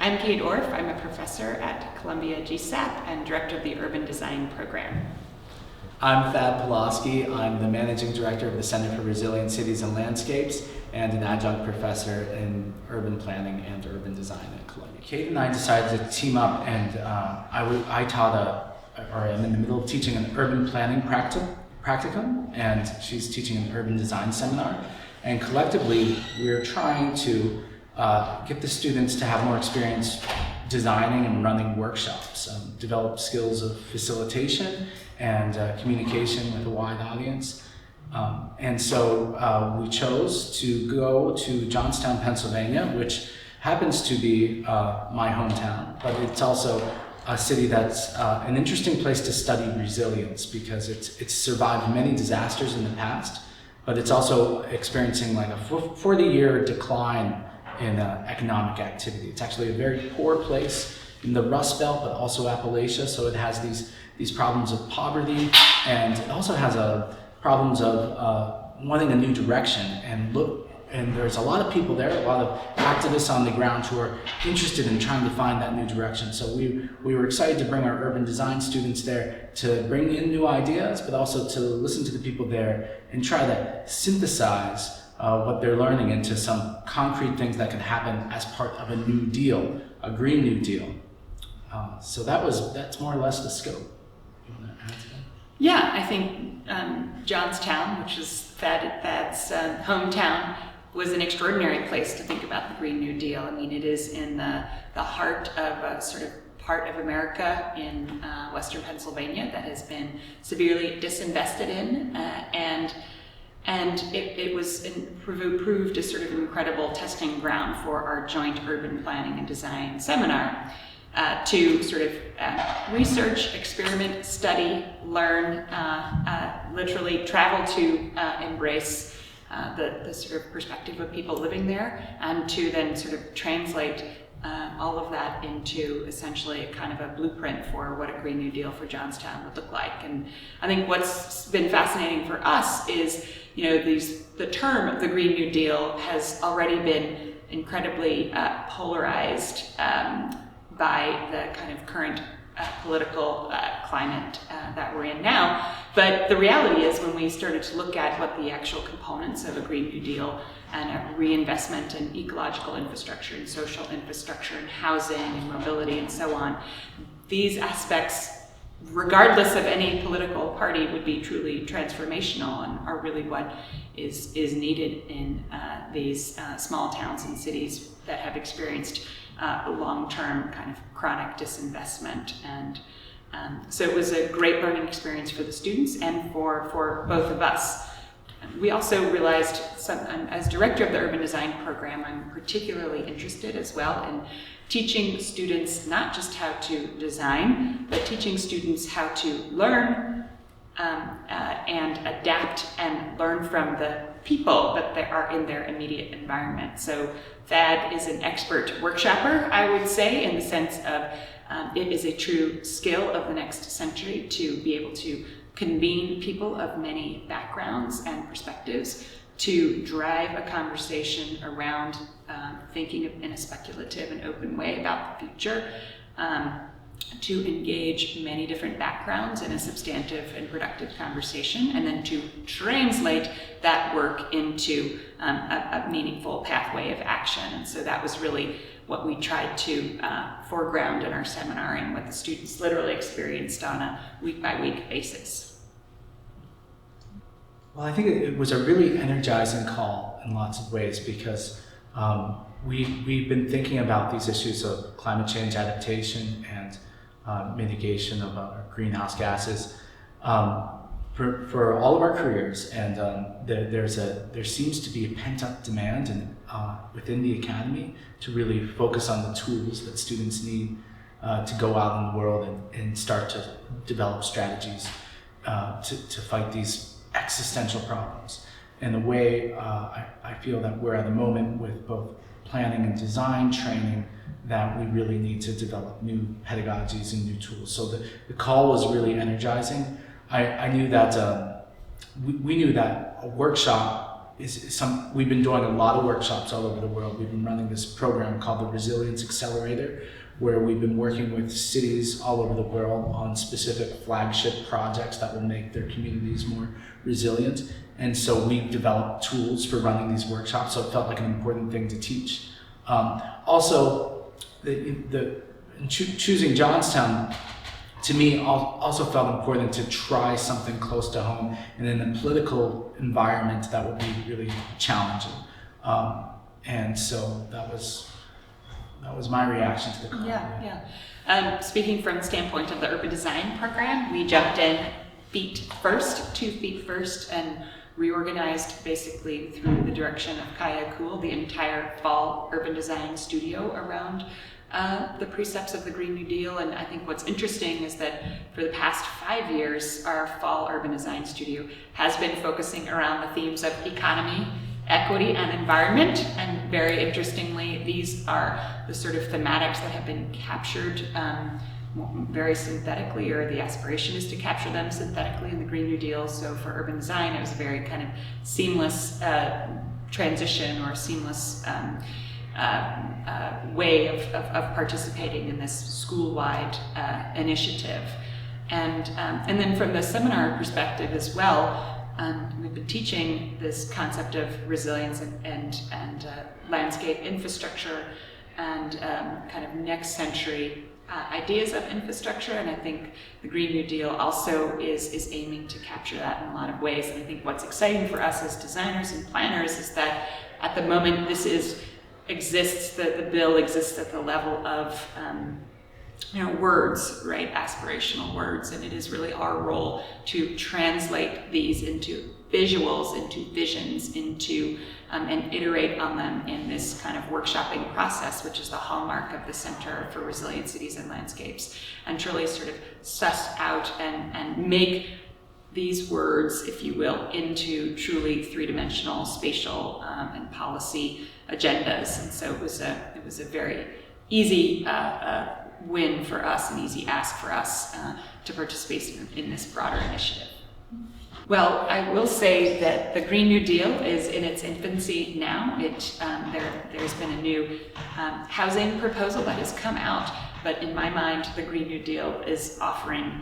I'm Kate Orff. I'm a professor at Columbia GSAP and director of the Urban Design program. I'm Pawlowski. I'm the managing director of the Center for Resilient Cities and Landscapes and an adjunct professor in urban planning and urban design at Columbia. Kate and I decided to team up, and I am in the middle of teaching an urban planning practicum, and she's teaching an urban design seminar. And collectively, we're trying to get the students to have more experience designing and running workshops, develop skills of facilitation and communication with a wide audience. And so we chose to go to Johnstown, Pennsylvania, which happens to be my hometown, but it's also a city that's an interesting place to study resilience because it's survived many disasters in the past, but it's also experiencing like a 40-year decline in economic activity. It's actually a very poor place in the Rust Belt, but also Appalachia, so it has these problems of poverty, and it also has problems of wanting a new direction. And there's a lot of people there, a lot of activists on the ground who are interested in trying to find that new direction. So we were excited to bring our urban design students there to bring in new ideas, but also to listen to the people there and try to synthesize what they're learning into some concrete things that can happen as part of a new deal, a Green New Deal. So that's more or less the scope. You want to add to that? Yeah, I think Johnstown, which is Thad's hometown, was an extraordinary place to think about the Green New Deal. I mean, it is in the heart of a sort of part of America in Western Pennsylvania that has been severely disinvested in, and it was proved a sort of incredible testing ground for our joint urban planning and design seminar to sort of research, experiment, study, learn, literally travel to embrace the sort of perspective of people living there, and to then sort of translate all of that into essentially a kind of a blueprint for what a Green New Deal for Johnstown would look like. And I think what's been fascinating for us is, the term of the Green New Deal has already been incredibly polarized by the kind of current political climate that we're in now. But the reality is, when we started to look at what the actual components of a Green New Deal and a reinvestment in ecological infrastructure and social infrastructure and housing and mobility and so on, these aspects, regardless of any political party, would be truly transformational and are really what is needed in these small towns and cities that have experienced a long-term kind of chronic disinvestment. And so it was a great learning experience for the students and for both of us. We also realized, as director of the urban design program, I'm particularly interested as well in teaching students not just how to design, but teaching students how to learn and adapt and learn from the people that they are in their immediate environment. So Thad is an expert workshopper, I would say, in the sense of it is a true skill of the next century to be able to convene people of many backgrounds and perspectives to drive a conversation around thinking in a speculative and open way about the future, to engage many different backgrounds in a substantive and productive conversation, and then to translate that work into a meaningful pathway of action. And so that was really what we tried to foreground in our seminar and what the students literally experienced on a week-by-week basis. Well, I think it was a really energizing call in lots of ways because we've been thinking about these issues of climate change adaptation and mitigation of greenhouse gases for all of our careers, and there seems to be a pent-up demand within the academy to really focus on the tools that students need to go out in the world and start to develop strategies to fight these existential problems. And the way I feel that we're at a moment with both planning and design training that we really need to develop new pedagogies and new tools. So the call was really energizing. I knew that we knew that a workshop we've been doing a lot of workshops all over the world. We've been running this program called the Resilience Accelerator, where we've been working with cities all over the world on specific flagship projects that will make their communities more resilient. And so we've developed tools for running these workshops, so it felt like an important thing to teach. Also, choosing Johnstown, to me, also felt important to try something close to home and in a political environment that would be really challenging. And so that was my reaction to the call. Yeah. Speaking from the standpoint of the urban design program, we jumped in 2 feet first, and reorganized basically through the direction of Kaya Cool, the entire fall urban design studio around the precepts of the Green New Deal. And I think what's interesting is that for the past 5 years, our fall urban design studio has been focusing around the themes of economy, equity, and environment. And very interestingly, these are the sort of thematics that have been captured very synthetically, or the aspiration is to capture them synthetically in the Green New Deal. So for urban design, it was a very kind of seamless transition, or seamless way of participating in this school-wide initiative. And then from the seminar perspective as well, we've been teaching this concept of resilience and landscape infrastructure and kind of next century ideas of infrastructure. And I think the Green New Deal also is aiming to capture that in a lot of ways. And I think what's exciting for us as designers and planners is that at the moment the bill exists at the level of words, right? Aspirational words. And it is really our role to translate these into visuals, into visions, and iterate on them in this kind of workshopping process, which is the hallmark of the Center for Resilient Cities and Landscapes, and truly sort of suss out and make these words, if you will, into truly three-dimensional spatial and policy agendas. And so it was a very easy win for us, an easy ask for us to participate in this broader initiative. Well, I will say that the Green New Deal is in its infancy now. There's been a new housing proposal that has come out, but in my mind, the Green New Deal is offering,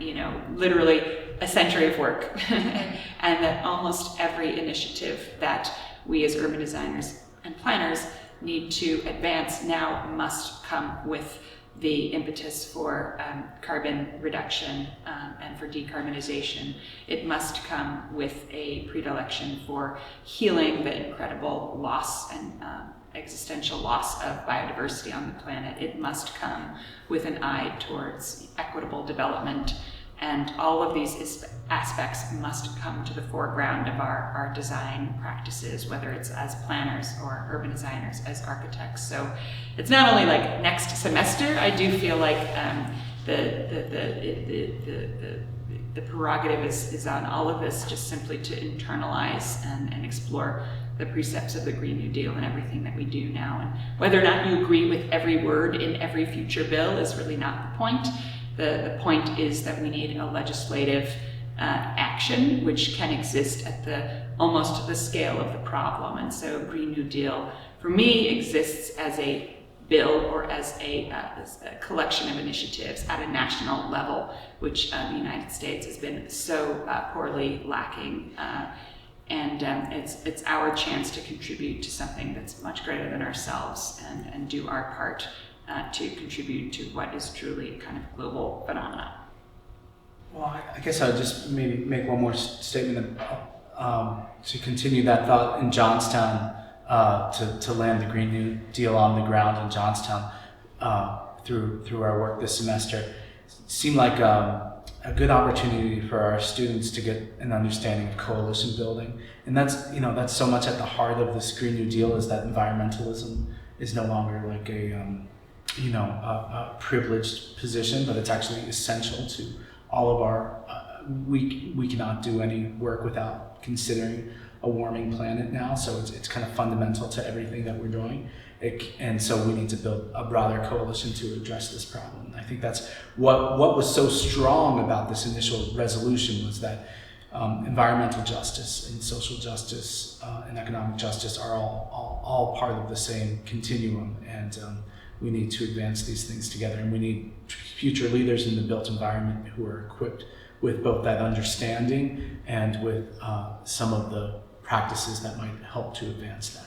literally a century of work, and that almost every initiative that we as urban designers and planners need to advance now must come with the impetus for carbon reduction and for decarbonization. It must come with a predilection for healing the incredible loss and existential loss of biodiversity on the planet. It must come with an eye towards equitable development. And all of these aspects must come to the foreground of our design practices, whether it's as planners or urban designers, as architects. So it's not only like next semester. I do feel like the prerogative is on all of this, just simply to internalize and explore the precepts of the Green New Deal and everything that we do now. And whether or not you agree with every word in every future bill is really not the point. The point is that we need a legislative action which can exist at almost the scale of the problem. And so Green New Deal, for me, exists as a bill or as a collection of initiatives at a national level, which the United States has been so poorly lacking. And it's our chance to contribute to something that's much greater than ourselves and do our part to contribute to what is truly a kind of global phenomenon. Well, I guess I would just maybe make one more statement to continue that thought in Johnstown, to land the Green New Deal on the ground in Johnstown through our work this semester. It seemed like a good opportunity for our students to get an understanding of coalition building. And that's so much at the heart of this Green New Deal, is that environmentalism is no longer like a privileged position, but it's actually essential to all of our, we cannot do any work without considering a warming planet now, so it's kind of fundamental to everything that we're doing. And so we need to build a broader coalition to address this problem. I think that's what was so strong about this initial resolution, was that Environmental justice and social justice and economic justice are all part of the same continuum, and we need to advance these things together, and we need future leaders in the built environment who are equipped with both that understanding and with some of the practices that might help to advance that.